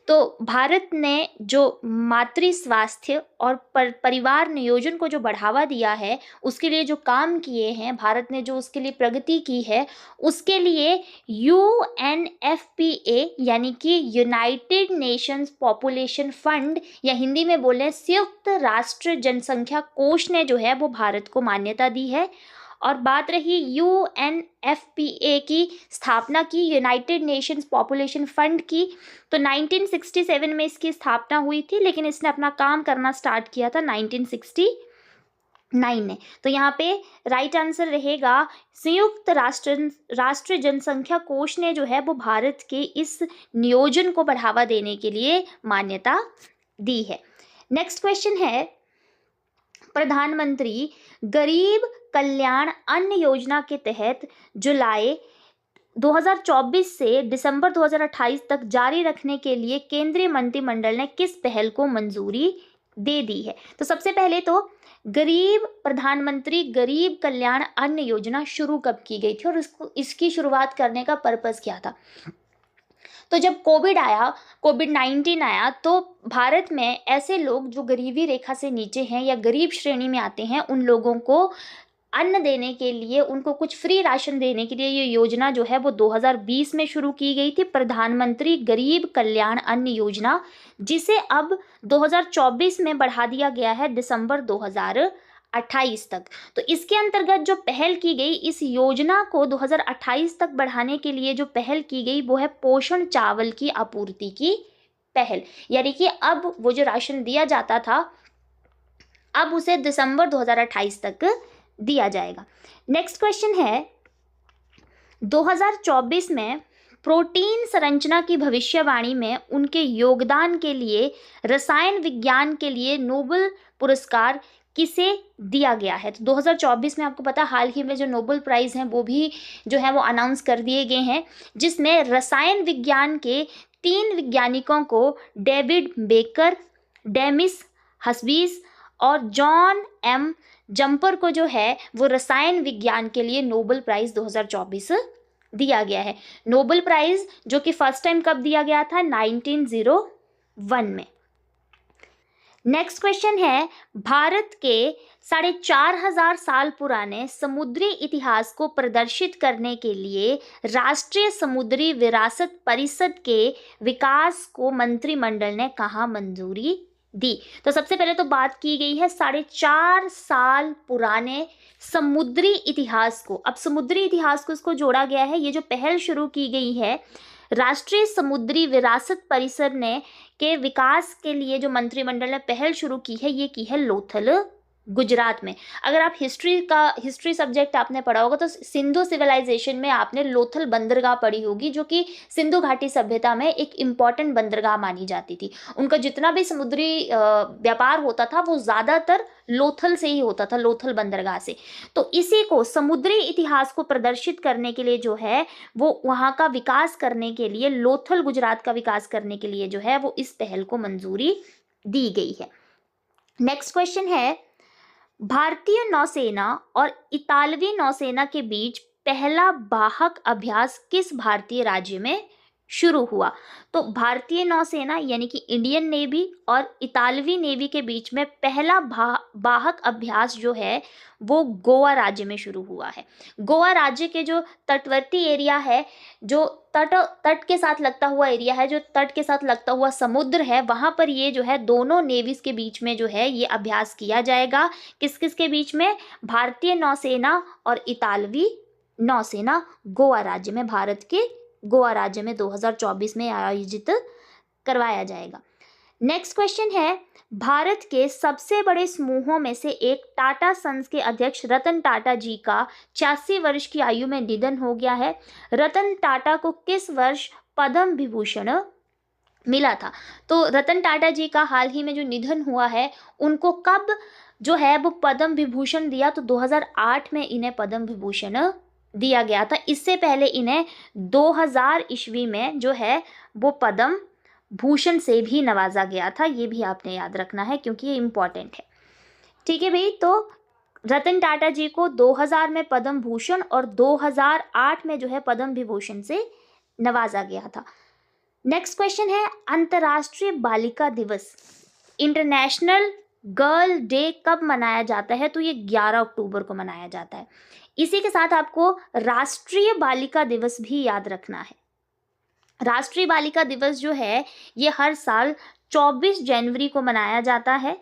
तो भारत ने जो मातृ स्वास्थ्य और परिवार नियोजन को जो बढ़ावा दिया है, उसके लिए जो काम किए हैं, भारत ने जो उसके लिए प्रगति की है, उसके लिए UNFPA यानी कि यूनाइटेड नेशंस पॉपुलेशन फंड, या हिंदी में बोले संयुक्त राष्ट्र जनसंख्या कोष ने जो है वो भारत को मान्यता दी है। और बात रही UNFPA की स्थापना की, यूनाइटेड नेशंस पॉपुलेशन फंड की, तो 1967 में इसकी स्थापना हुई थी, लेकिन इसने अपना काम करना स्टार्ट किया था 1969 में। तो यहाँ पे राइट आंसर रहेगा संयुक्त राष्ट्र जनसंख्या कोष ने जो है वो भारत के इस नियोजन को बढ़ावा देने के लिए मान्यता दी है। नेक्स्ट क्वेश्चन है, प्रधानमंत्री गरीब कल्याण अन्न योजना के तहत जुलाई 2024 से दिसंबर 2028 तक जारी रखने के लिए केंद्रीय मंत्रिमंडल ने किस पहल को मंजूरी दे दी है? तो सबसे पहले तो प्रधानमंत्री गरीब कल्याण अन्न योजना शुरू कब की गई थी और इसकी शुरुआत करने का पर्पस क्या था? तो जब कोविड-19 आया, तो भारत में ऐसे लोग जो गरीबी रेखा से नीचे हैं या गरीब श्रेणी में आते हैं, उन लोगों को अन्न देने के लिए, उनको कुछ फ्री राशन देने के लिए ये योजना जो है वो 2020 में शुरू की गई थी, प्रधानमंत्री गरीब कल्याण अन्न योजना, जिसे अब 2024 में बढ़ा दिया गया है दिसंबर 2028 तक। तो इसके अंतर्गत जो पहल की गई, इस योजना को 2028 तक बढ़ाने के लिए जो पहल की गई वो है पोषण चावल की आपूर्ति की पहल, यानी कि अब वो जो राशन दिया जाता था, अब उसे दिसंबर 2028 तक दिया जाएगा। नेक्स्ट क्वेश्चन है, 2024 में प्रोटीन संरचना की भविष्यवाणी में उनके योगदान के लिए रसायन विज्ञान के लिए नोबेल पुरस्कार किसे दिया गया है? तो 2024 में आपको पता, हाल ही में जो नोबेल प्राइज़ हैं वो भी जो है वो अनाउंस कर दिए गए हैं, जिसमें रसायन विज्ञान के 3 वैज्ञानिकों को डेविड बेकर, डेमिस हस्बीस और जॉन एम जम्पर को जो है वो रसायन विज्ञान के लिए नोबेल प्राइज़ 2024 दिया गया है। नोबेल प्राइज़ जो कि फर्स्ट टाइम कब दिया गया था? 1901 में। नेक्स्ट क्वेश्चन है, भारत के 4,500 साल पुराने समुद्री इतिहास को प्रदर्शित करने के लिए राष्ट्रीय समुद्री विरासत परिषद के विकास को मंत्रिमंडल ने कहाँ मंजूरी दी? तो सबसे पहले तो बात की गई है 4,500 साल पुराने समुद्री इतिहास को। अब समुद्री इतिहास को इसको जोड़ा गया है, ये जो पहल शुरू की गई है राष्ट्रीय समुद्री विरासत परिषद ने के विकास के लिए, जो मंत्रिमंडल ने पहल शुरू की है, ये की है लोथल, गुजरात में। अगर आप हिस्ट्री सब्जेक्ट आपने पढ़ा होगा तो सिंधु सिविलाइजेशन में आपने लोथल बंदरगाह पढ़ी होगी, जो कि सिंधु घाटी सभ्यता में एक इम्पॉर्टेंट बंदरगाह मानी जाती थी। उनका जितना भी समुद्री व्यापार होता था वो ज़्यादातर लोथल से ही होता था, लोथल बंदरगाह से। तो इसी को समुद्री इतिहास को प्रदर्शित करने के लिए जो है वो वहाँ का विकास करने के लिए, लोथल गुजरात का विकास करने के लिए जो है वो इस पहल को मंजूरी दी गई है। नेक्स्ट क्वेश्चन है, भारतीय नौसेना और इतालवी नौसेना के बीच पहला बाहक अभ्यास किस भारतीय राज्य में शुरू हुआ? तो भारतीय नौसेना यानी कि इंडियन नेवी और इतालवी नेवी के बीच में पहला बाहक अभ्यास जो है वो गोवा राज्य में शुरू हुआ है। गोवा राज्य के जो तटवर्ती एरिया है, जो तट के साथ लगता हुआ एरिया है, जो तट के साथ लगता हुआ समुद्र है, वहां पर ये जो है दोनों नेवीज के बीच में जो है ये अभ्यास किया जाएगा। किस किस के बीच में? भारतीय नौसेना और इतालवी नौसेना गोवा राज्य में, भारत के गोवा राज्य में 2024 में आयोजित करवाया जाएगा। नेक्स्ट क्वेश्चन है, भारत के सबसे बड़े समूहों में से एक टाटा सन्स के अध्यक्ष रतन टाटा जी का 86 वर्ष की आयु में निधन हो गया है। रतन टाटा को किस वर्ष पद्म विभूषण मिला था? तो रतन टाटा जी का हाल ही में जो निधन हुआ है, उनको कब जो है वो पद्म विभूषण दिया? तो 2008 में इन्हें पद्म विभूषण दिया गया था। इससे पहले इन्हें 2000 ईस्वी में जो है वो पद्म भूषण से भी नवाजा गया था। ये भी आपने याद रखना है क्योंकि ये इम्पॉर्टेंट है। ठीक है भाई, तो रतन टाटा जी को 2000 में पद्म भूषण और 2008 में जो है पद्म विभूषण से नवाजा गया था। नेक्स्ट क्वेश्चन है, अंतर्राष्ट्रीय बालिका दिवस, इंटरनेशनल गर्ल डे कब मनाया जाता है? तो ये 11 अक्टूबर को मनाया जाता है। इसी के साथ आपको राष्ट्रीय बालिका दिवस भी याद रखना है। राष्ट्रीय बालिका दिवस जो है ये हर साल 24 जनवरी को मनाया जाता है।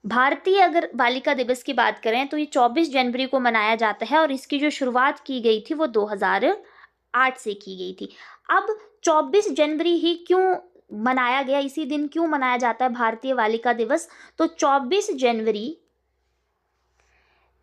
भारतीय अगर बालिका दिवस की बात करें तो ये 24 जनवरी को मनाया जाता है और इसकी जो शुरुआत की गई थी वो 2008 से की गई थी। अब 24 जनवरी ही क्यों मनाया गया, इसी दिन क्यों मनाया जाता है भारतीय बालिका दिवस? तो 24 जनवरी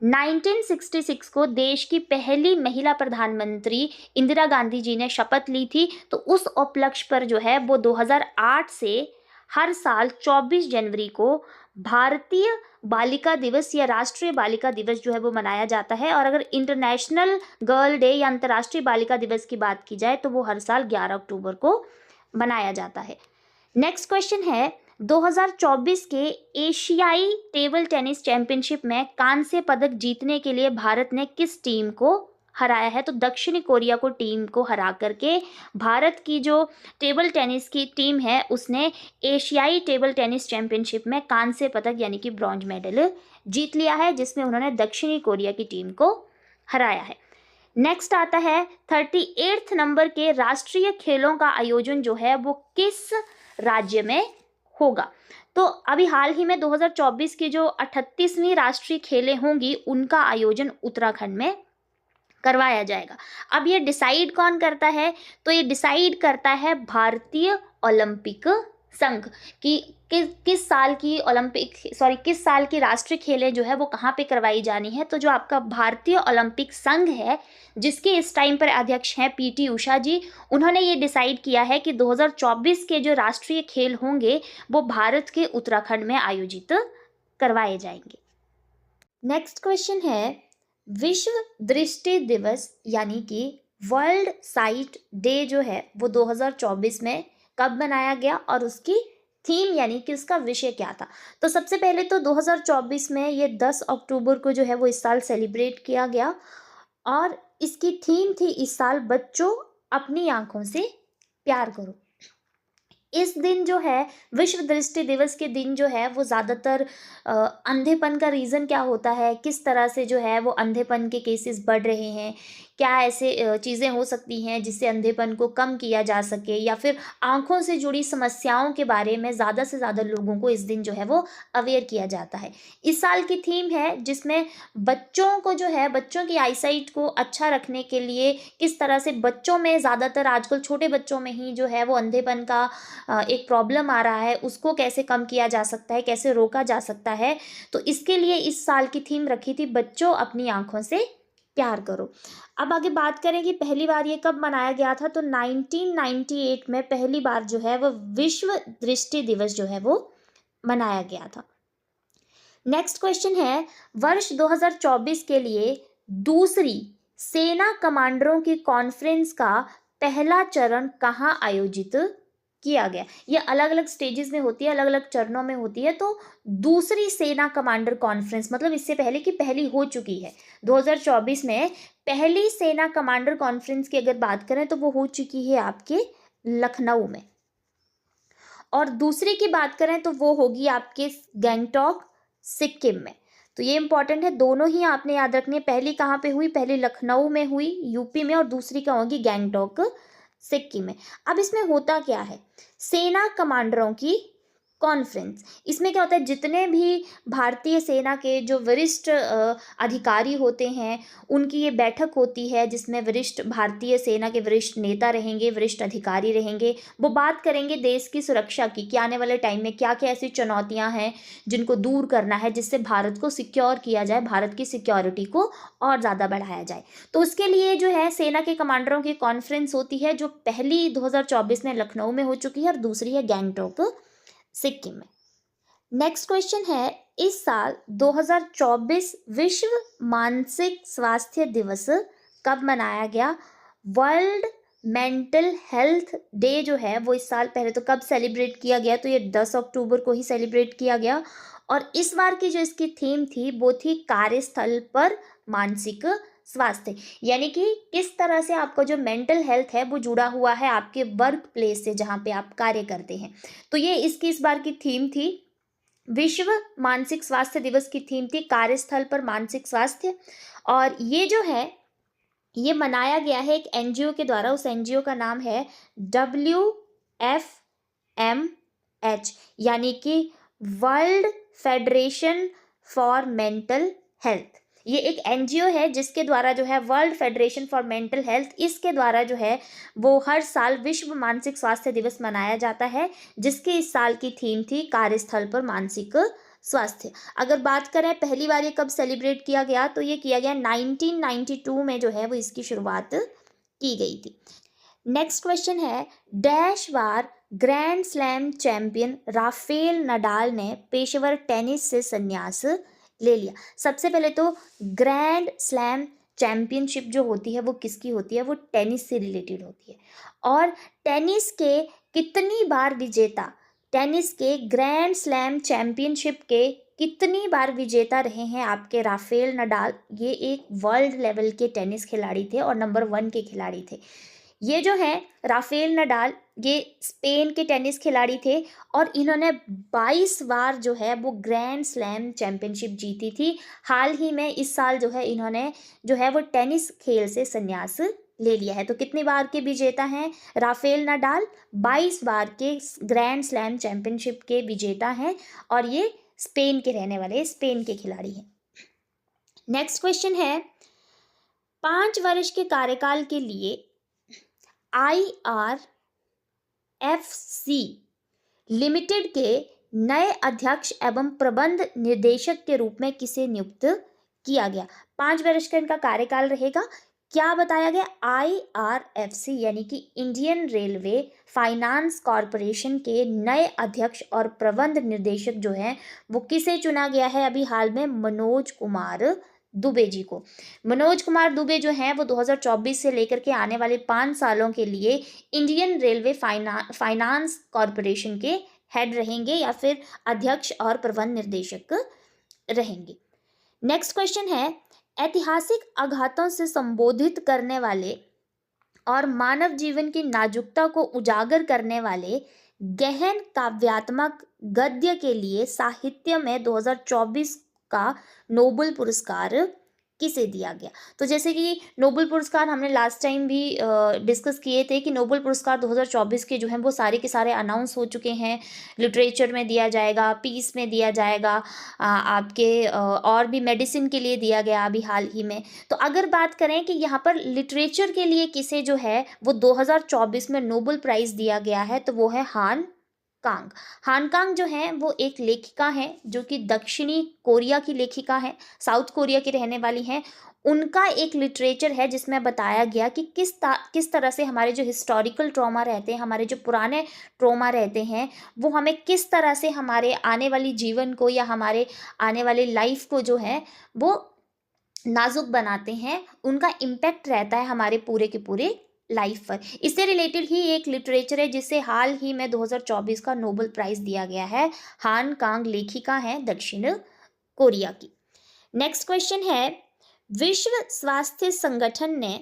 1966 को देश की पहली महिला प्रधानमंत्री इंदिरा गांधी जी ने शपथ ली थी। तो उस उपलक्ष्य पर जो है वो 2008 से हर साल 24 जनवरी को भारतीय बालिका दिवस या राष्ट्रीय बालिका दिवस जो है वो मनाया जाता है। और अगर इंटरनेशनल गर्ल डे या अंतर्राष्ट्रीय बालिका दिवस की बात की जाए तो वो हर साल 11 अक्टूबर को मनाया जाता है। नेक्स्ट क्वेश्चन है, 2024 के एशियाई टेबल टेनिस चैंपियनशिप में कांस्य पदक जीतने के लिए भारत ने किस टीम को हराया है? तो दक्षिणी कोरिया को टीम को हरा करके भारत की जो टेबल टेनिस की टीम है उसने एशियाई टेबल टेनिस चैंपियनशिप में कांस्य पदक यानी कि ब्रॉन्ज मेडल जीत लिया है, जिसमें उन्होंने दक्षिणी कोरिया की टीम को हराया है। नेक्स्ट आता है 38 नंबर के राष्ट्रीय खेलों का आयोजन जो है वो किस राज्य में होगा? तो अभी हाल ही में 2024 की जो 38वीं राष्ट्रीय खेलें होंगी उनका आयोजन उत्तराखंड में करवाया जाएगा। अब ये डिसाइड कौन करता है? तो ये डिसाइड करता है भारतीय ओलंपिक संघ कि किस साल की राष्ट्रीय खेलें जो है वो कहाँ पे करवाई जानी है। तो जो आपका भारतीय ओलंपिक संघ है, जिसके इस टाइम पर अध्यक्ष हैं पीटी उषा जी, उन्होंने ये डिसाइड किया है कि 2024 के जो राष्ट्रीय खेल होंगे वो भारत के उत्तराखंड में आयोजित करवाए जाएंगे। नेक्स्ट क्वेश्चन है, विश्व दृष्टि दिवस यानी कि वर्ल्ड साइट डे जो है वो 2024 में कब मनाया गया और उसकी थीम यानी कि उसका विषय क्या था? तो सबसे पहले तो 2024 में ये 10 अक्टूबर को जो है वो इस साल सेलिब्रेट किया गया और इसकी थीम थी इस साल बच्चों अपनी आंखों से प्यार करो। इस दिन जो है विश्व दृष्टि दिवस के दिन जो है वो ज़्यादातर अंधेपन का रीज़न क्या होता है, किस तरह से जो है वो अंधेपन के केसेस बढ़ रहे हैं, क्या ऐसे चीज़ें हो सकती हैं जिससे अंधेपन को कम किया जा सके, या फिर आँखों से जुड़ी समस्याओं के बारे में ज़्यादा से ज़्यादा लोगों को इस दिन जो है वो अवेयर किया जाता है। इस साल की थीम है जिसमें बच्चों को जो है बच्चों की आईसाइट को अच्छा रखने के लिए किस तरह से बच्चों में ज़्यादातर आजकल छोटे बच्चों में ही जो है वो अंधेपन का एक प्रॉब्लम आ रहा है, उसको कैसे कम किया जा सकता है, कैसे रोका जा सकता है। तो इसके लिए इस साल की थीम रखी थी बच्चों अपनी आंखों से प्यार करो। अब आगे बात करें कि पहली बार ये कब मनाया गया था, तो 1998 में पहली बार जो है वो विश्व दृष्टि दिवस जो है वो मनाया गया था। नेक्स्ट क्वेश्चन है, वर्ष 2024 के लिए दूसरी सेना कमांडरों की कॉन्फ्रेंस का पहला चरण कहाँ आयोजित किया गया। ये अलग अलग स्टेजेस में होती है, अलग अलग चरणों में होती है। तो दूसरी सेना कमांडर कॉन्फ्रेंस, मतलब इससे पहले की पहली हो चुकी है 2024 में, पहली सेना कमांडर कॉन्फ्रेंस की अगर बात करें तो वो हो चुकी है आपके लखनऊ में, और दूसरी की बात करें तो वो होगी आपके गैंगटॉक सिक्किम में। तो ये इंपॉर्टेंट है, दोनों ही आपने याद रखनी है। पहली कहाँ पे हुई, पहली लखनऊ में हुई यूपी में, और दूसरी कहाँ होगी, गैंगटॉक सिक्किम में। अब इसमें होता क्या है, सेना कमांडरों की कॉन्फ्रेंस, इसमें क्या होता है, जितने भी भारतीय सेना के जो वरिष्ठ अधिकारी होते हैं उनकी ये बैठक होती है, जिसमें वरिष्ठ भारतीय सेना के वरिष्ठ नेता रहेंगे, वरिष्ठ अधिकारी रहेंगे। वो बात करेंगे देश की सुरक्षा की, कि आने वाले टाइम में क्या क्या ऐसी चुनौतियां हैं जिनको दूर करना है, जिससे भारत को सिक्योर किया जाए, भारत की सिक्योरिटी को और ज़्यादा बढ़ाया जाए। तो उसके लिए जो है सेना के कमांडरों की कॉन्फ्रेंस होती है, जो पहली 2024 में लखनऊ में हो चुकी है और दूसरी है गैंगटॉक सिक्किम में। नेक्स्ट क्वेश्चन है, इस साल 2024 विश्व मानसिक स्वास्थ्य दिवस कब मनाया गया? वर्ल्ड मेंटल हेल्थ डे जो है वो इस साल पहले तो कब सेलिब्रेट किया गया? तो ये 10 अक्टूबर को ही सेलिब्रेट किया गया। और इस बार की जो इसकी थीम थी वो थी कार्यस्थल पर मानसिक स्वास्थ्य, यानी कि किस तरह से आपका जो मेंटल हेल्थ है वो जुड़ा हुआ है आपके वर्क प्लेस से, जहाँ पे आप कार्य करते हैं। तो ये इसकी इस बार की थीम थी, विश्व मानसिक स्वास्थ्य दिवस की थीम थी कार्यस्थल पर मानसिक स्वास्थ्य। और ये जो है ये मनाया गया है एक एनजीओ के द्वारा, उस एनजीओ का नाम है WFMH, यानी कि world federation for mental health. ये एक एनजीओ है जिसके द्वारा जो है world federation for mental health, इसके द्वारा जो है वो हर साल विश्व मानसिक स्वास्थ्य दिवस मनाया जाता है, जिसकी इस साल की थीम थी कार्यस्थल पर मानसिक स्वास्थ्य। अगर बात करें पहली बार ये कब सेलिब्रेट किया गया, तो ये किया गया 1992 में जो है वो इसकी शुरुआत की गई थी। नेक्स्ट क्वेश्चन है, डैश बार grand slam champion Rafael Nadal ने पेशेवर टेनिस से संन्यास ले लिया? सबसे पहले तो ग्रैंड स्लैम चैंपियनशिप जो होती है वो किसकी होती है? वो टेनिस से रिलेटेड होती है। और टेनिस के कितनी बार विजेता, टेनिस के ग्रैंड स्लैम चैंपियनशिप के कितनी बार विजेता रहे हैं आपके राफेल नडाल? ये एक वर्ल्ड लेवल के टेनिस खिलाड़ी थे और नंबर 1 के खिलाड़ी थे। ये जो है राफेल नडाल, ये स्पेन के टेनिस खिलाड़ी थे और इन्होंने 22 बार जो है वो ग्रैंड स्लैम चैंपियनशिप जीती थी। हाल ही में इस साल जो है इन्होंने जो है वो टेनिस खेल से संन्यास ले लिया है। तो कितनी बार के विजेता हैं राफेल नडाल? 22 बार के ग्रैंड स्लैम चैंपियनशिप के विजेता हैं, और ये स्पेन के रहने वाले, स्पेन के खिलाड़ी हैं। नेक्स्ट क्वेश्चन है, 5 वर्ष के कार्यकाल के लिए IRFC लिमिटेड के नए अध्यक्ष एवं प्रबंध निर्देशक के रूप में किसे नियुक्त किया गया? 5 वर्ष का इनका कार्यकाल रहेगा। क्या बताया गया? IRFC यानी कि इंडियन रेलवे फाइनेंस कॉरपोरेशन के नए अध्यक्ष और प्रबंध निर्देशक जो हैं वो किसे चुना गया है अभी हाल में? मनोज कुमार दुबे जी को। मनोज कुमार दुबे जो हैं वो 2024 से लेकर के आने वाले 5 सालों के लिए इंडियन रेलवे फाइनेंस कॉरपोरेशन के हेड रहेंगे, या फिर अध्यक्ष और प्रबंध निर्देशक रहेंगे। नेक्स्ट क्वेश्चन है, ऐतिहासिक आघातों से संबोधित करने वाले और मानव जीवन की नाजुकता को उजागर करने वाले गहन काव्यात्मक गद्य के लिए साहित्य में 2024 का नोबेल पुरस्कार किसे दिया गया? तो जैसे कि नोबेल पुरस्कार हमने लास्ट टाइम भी डिस्कस किए थे कि नोबेल पुरस्कार 2024 के जो हैं वो सारे के सारे अनाउंस हो चुके हैं। लिटरेचर में दिया जाएगा, पीस में दिया जाएगा, आपके और भी मेडिसिन के लिए दिया गया अभी हाल ही में। तो अगर बात करें कि यहाँ पर लिटरेचर के लिए किसे जो है वो 2024 में नोबेल प्राइज़ दिया गया है, तो वो है हान कांग। हान कांग जो है वो एक लेखिका हैं जो कि दक्षिणी कोरिया की लेखिका हैं, साउथ कोरिया की रहने वाली हैं। उनका एक लिटरेचर है जिसमें बताया गया कि किस तरह से हमारे जो हिस्टोरिकल ट्रॉमा रहते हैं, हमारे जो पुराने ट्रॉमा रहते हैं, वो हमें किस तरह से हमारे आने वाली जीवन को या हमारे आने वाले लाइफ को जो है वो नाजुक बनाते हैं, उनका इम्पैक्ट रहता है हमारे पूरे के पूरे लाइफ पर। इससे रिलेटेड ही एक लिटरेचर है जिसे हाल ही में 2024 का नोबेल प्राइज दिया गया है। हान कांग लेखिका हैं दक्षिण कोरिया की। नेक्स्ट क्वेश्चन है, विश्व स्वास्थ्य संगठन ने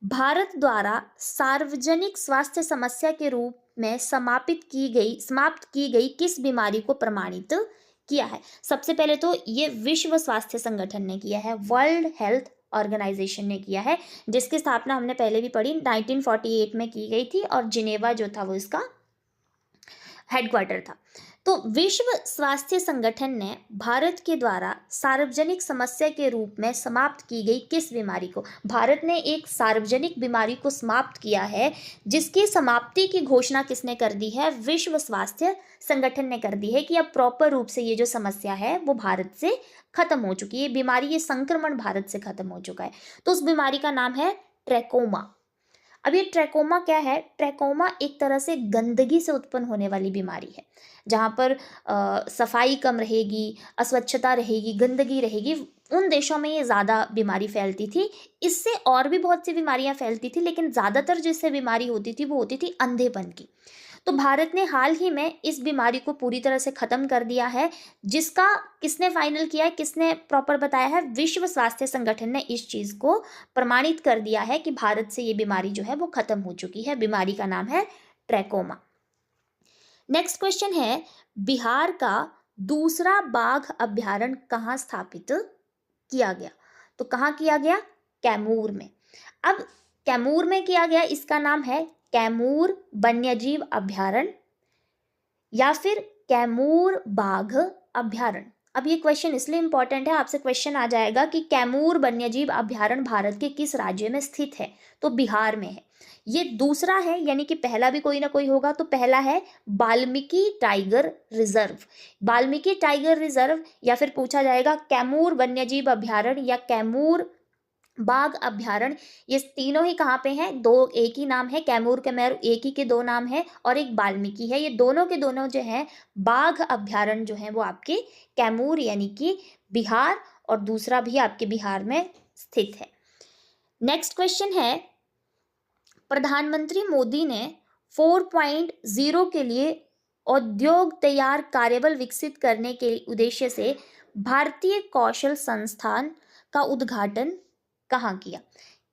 भारत द्वारा सार्वजनिक स्वास्थ्य समस्या के रूप में समाप्त की गई किस बीमारी को प्रमाणित किया है? सबसे पहले तो ये विश्व स्वास्थ्य संगठन ने किया है, वर्ल्ड हेल्थ ऑर्गेनाइजेशन ने किया है, जिसकी स्थापना हमने पहले भी पढ़ी 1948 में की गई थी और जिनेवा जो था वो इसका हेडक्वार्टर था। तो विश्व स्वास्थ्य संगठन ने भारत के द्वारा सार्वजनिक समस्या के रूप में समाप्त की गई किस बीमारी को, भारत ने एक सार्वजनिक बीमारी को समाप्त किया है, जिसकी समाप्ति की घोषणा किसने कर दी है? विश्व स्वास्थ्य संगठन ने कर दी है कि अब प्रॉपर रूप से ये जो समस्या है वो भारत से खत्म हो चुकी है, ये बीमारी, ये संक्रमण भारत से खत्म हो चुका है। तो उस बीमारी का नाम है ट्रैकोमा। अब ये ट्रैकोमा क्या है? ट्रैकोमा एक तरह से गंदगी से उत्पन्न होने वाली बीमारी है, जहाँ पर सफाई कम रहेगी, अस्वच्छता रहेगी, गंदगी रहेगी। उन देशों में ये ज़्यादा बीमारी फैलती थी। इससे और भी बहुत सी बीमारियाँ फैलती थी, लेकिन ज़्यादातर जिससे बीमारी होती थी वो होती थी अंधेपन की। तो भारत ने हाल ही में इस बीमारी को पूरी तरह से ख़त्म कर दिया है, जिसका किसने फाइनल किया है, किसने प्रॉपर बताया है? विश्व स्वास्थ्य संगठन ने इस चीज़ को प्रमाणित कर दिया है कि भारत से ये बीमारी जो है वो ख़त्म हो चुकी है। बीमारी का नाम है ट्रैकोमा। नेक्स्ट क्वेश्चन है, बिहार का दूसरा बाघ अभ्यारण्य कहाँ स्थापित किया गया? तो कहाँ किया गया? कैमूर में। अब कैमूर में किया गया, इसका नाम है कैमूर वन्यजीव अभ्यारण्य या फिर कैमूर बाघ अभ्यारण्य। अब ये क्वेश्चन इसलिए इंपॉर्टेंट है, आपसे क्वेश्चन आ जाएगा कि कैमूर वन्यजीव अभ्यारण्य भारत के किस राज्य में स्थित है? तो बिहार में है। ये दूसरा है, यानी कि पहला भी कोई ना कोई होगा। तो पहला है Valmiki tiger reserve, Valmiki tiger reserve, या फिर पूछा जाएगा कैमूर वन्यजीव अभ्यारण्य या कैमूर बाघ अभ्यारण्य। ये तीनों ही कहाँ पे हैं? दो, एक ही नाम है, कैमूर कैमूर एक ही के दो नाम है, और एक वाल्मीकि है। ये दोनों के दोनों जो हैं बाघ अभ्यारण्य जो हैं वो आपके कैमूर यानी कि बिहार, और दूसरा भी आपके बिहार में स्थित है। नेक्स्ट क्वेश्चन है, प्रधानमंत्री मोदी ने 4.0 के लिए उद्योग तैयार कार्यबल विकसित करने के उद्देश्य से भारतीय कौशल संस्थान का उद्घाटन कहाँ किया?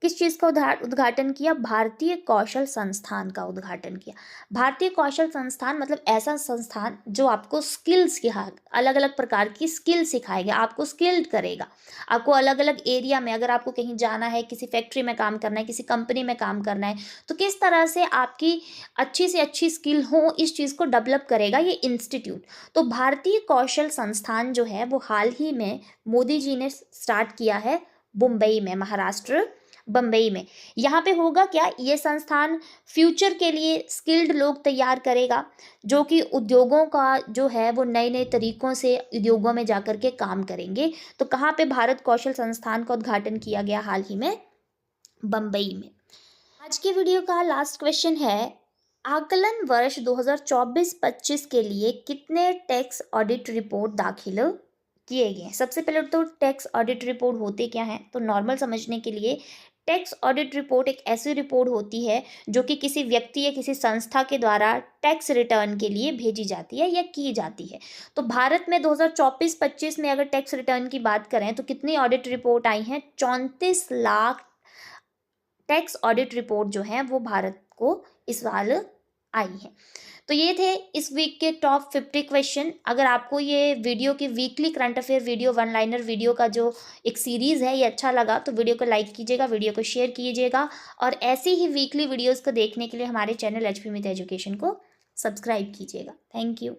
किस चीज़ का उद्घाटन किया? भारतीय कौशल संस्थान का उद्घाटन किया। भारतीय कौशल संस्थान मतलब ऐसा संस्थान जो आपको स्किल्स की, अलग अलग प्रकार की स्किल सिखाएगा, आपको स्किल्ड करेगा। आपको अलग अलग एरिया में, अगर आपको कहीं जाना है, किसी फैक्ट्री में काम करना है, किसी कंपनी में काम करना है, तो किस तरह से आपकी अच्छी से अच्छी स्किल हो, इस चीज़ को डेवलप करेगा ये इंस्टीट्यूट। तो भारतीय कौशल संस्थान जो है वो हाल ही में मोदी जी ने स्टार्ट किया है मुंबई में, महाराष्ट्र बम्बई में। यहाँ पे होगा क्या? ये संस्थान फ्यूचर के लिए स्किल्ड लोग तैयार करेगा, जो कि उद्योगों का जो है वो नए नए तरीकों से उद्योगों में जाकर के काम करेंगे। तो कहाँ पे भारत कौशल संस्थान का उद्घाटन किया गया? हाल ही में बम्बई में। आज की वीडियो का लास्ट क्वेश्चन है, आकलन वर्ष 2024-25 के लिए कितने टैक्स ऑडिट रिपोर्ट दाखिल किए गए हैं? सबसे पहले तो टैक्स ऑडिट रिपोर्ट होते क्या हैं? तो नॉर्मल समझने के लिए, टैक्स ऑडिट रिपोर्ट एक ऐसी रिपोर्ट होती है जो कि किसी व्यक्ति या किसी संस्था के द्वारा टैक्स रिटर्न के लिए भेजी जाती है या की जाती है। तो भारत में 2024-25 में अगर टैक्स रिटर्न की बात करें तो कितनी ऑडिट रिपोर्ट आई हैं? 34 लाख टैक्स ऑडिट रिपोर्ट जो हैं वो भारत को इस साल आई है। तो ये थे इस वीक के टॉप 50 क्वेश्चन। अगर आपको ये वीडियो की weekly current affair video, one liner video का जो एक सीरीज़ है ये अच्छा लगा तो वीडियो को लाइक कीजिएगा, वीडियो को शेयर कीजिएगा, और ऐसी ही वीकली वीडियोज़ को देखने के लिए हमारे चैनल HP मित एजुकेशन को सब्सक्राइब कीजिएगा। Thank you.